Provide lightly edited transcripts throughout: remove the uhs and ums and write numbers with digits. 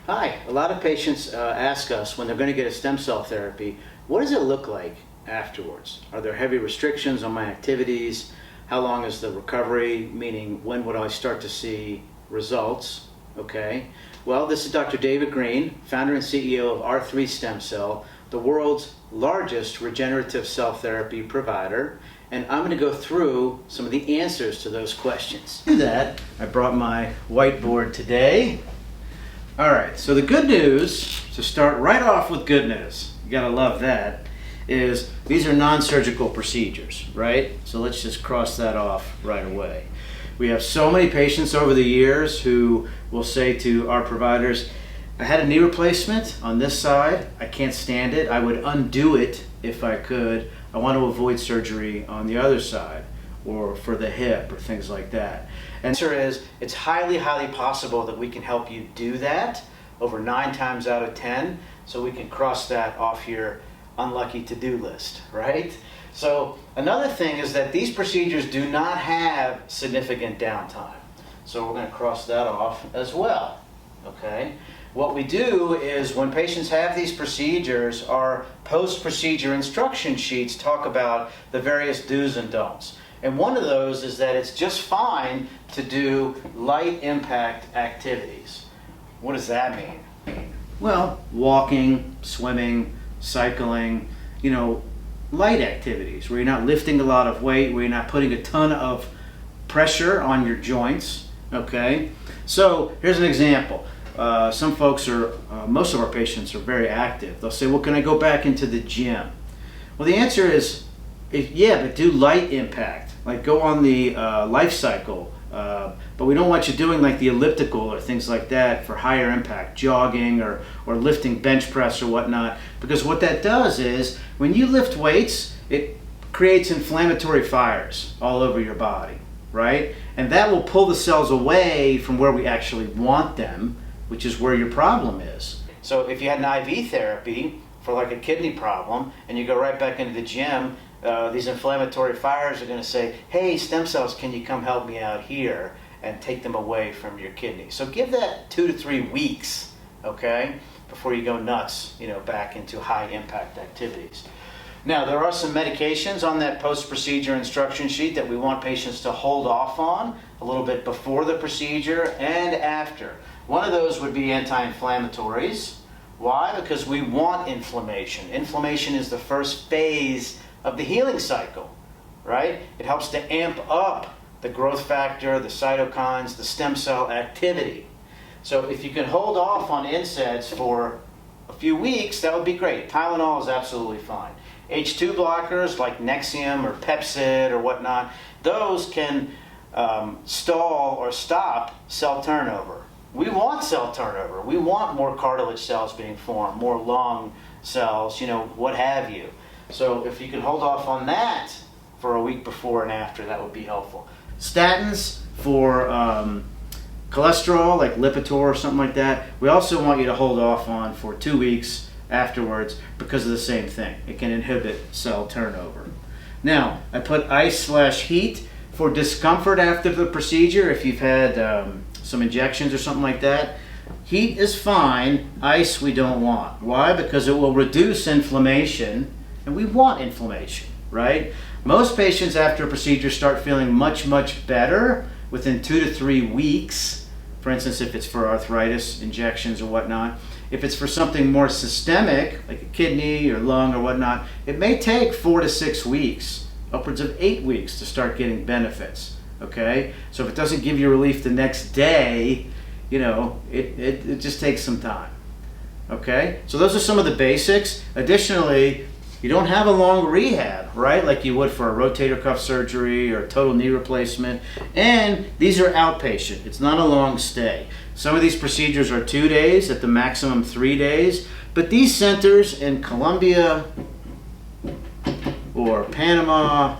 Hi, a lot of patients ask us when they're going to get a stem cell therapy, what does it look like afterwards? Are there heavy restrictions on my activities? How long is the recovery? Meaning, when would I start to see results? Okay. Well, this is Dr. David Greene, founder and CEO of R3 Stem Cell, the world's largest regenerative cell therapy provider. And I'm going to go through some of the answers to those questions. To do that, I brought my whiteboard today. All right, so the good news, to start right off with good news, you gotta love that, is these are non-surgical procedures, right? So let's just cross that off right away. We have so many patients over the years who will say to our providers, I had a knee replacement on this side, I can't stand it, I would undo it if I could, I want to avoid surgery on the other side, or for the hip, or things like that. And the answer is, it's highly, highly possible that we can help you do that over 9 times out of 10, so we can cross that off your unlucky to-do list, right? So another thing is that these procedures do not have significant downtime. So we're going to cross that off as well, okay? What we do is when patients have these procedures, our post-procedure instruction sheets talk about the various do's and don'ts. And one of those is that it's just fine to do light impact activities. What does that mean? Well, walking, swimming, cycling, light activities where you're not lifting a lot of weight, where you're not putting a ton of pressure on your joints, okay? So here's an example. Some folks most of our patients are very active. They'll say, well, can I go back into the gym? Well, the answer is, yeah, but do light impact. Like go on the life cycle, but we don't want you doing like the elliptical or things like that for higher impact, jogging or lifting bench press or whatnot, because what that does is when you lift weights, it creates inflammatory fires all over your body, right? And that will pull the cells away from where we actually want them, which is where your problem is. So if you had an IV therapy for like a kidney problem and you go right back into the gym, these inflammatory fires are going to say, hey, stem cells, can you come help me out here, and take them away from your kidney. So give that 2 to 3 weeks, okay, before you go nuts, back into high impact activities. Now, there are some medications on that post-procedure instruction sheet that we want patients to hold off on a little bit before the procedure and after. One of those would be anti-inflammatories. Why? Because we want inflammation. Inflammation is the first phase of the healing cycle, right? It helps to amp up the growth factor, the cytokines, the stem cell activity. So if you can hold off on NSAIDs for a few weeks, that would be great. Tylenol is absolutely fine. H2 blockers like Nexium or Pepcid or whatnot, those can stall or stop cell turnover. We want cell turnover. We want more cartilage cells being formed, more lung cells, what have you. So if you can hold off on that for a week before and after, that would be helpful. Statins for cholesterol, like Lipitor or something like that, we also want you to hold off on for 2 weeks afterwards because of the same thing. It can inhibit cell turnover. Now, I put ice/heat for discomfort after the procedure. If you've had some injections or something like that, heat is fine, ice we don't want. Why? Because it will reduce inflammation, and we want inflammation, right? Most patients after a procedure start feeling much, much better within 2 to 3 weeks. For instance, if it's for arthritis, injections or whatnot. If it's for something more systemic, like a kidney or lung or whatnot, it may take 4 to 6 weeks, upwards of 8 weeks to start getting benefits, okay? So if it doesn't give you relief the next day, it just takes some time, okay? So those are some of the basics. Additionally, you don't have a long rehab, right? Like you would for a rotator cuff surgery or a total knee replacement. And these are outpatient. It's not a long stay. Some of these procedures are 2 days, at the maximum 3 days. But these centers in Colombia or Panama,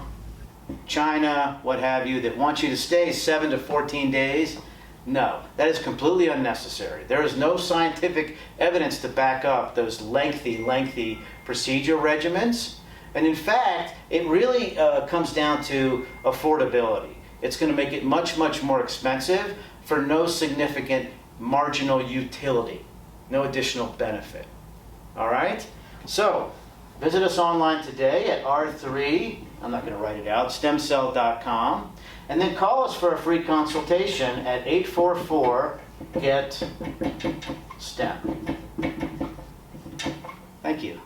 China, what have you, that want you to stay 7 to 14 days, no, that is completely unnecessary. There is no scientific evidence to back up those lengthy procedure regimens. And in fact, it really comes down to affordability. It's going to make it much, much more expensive for no significant marginal utility. no additional benefit. All right? So, visit us online today at R3, I'm not going to write it out, stemcell.com, and then call us for a free consultation at 844-GET-STEM. Thank you.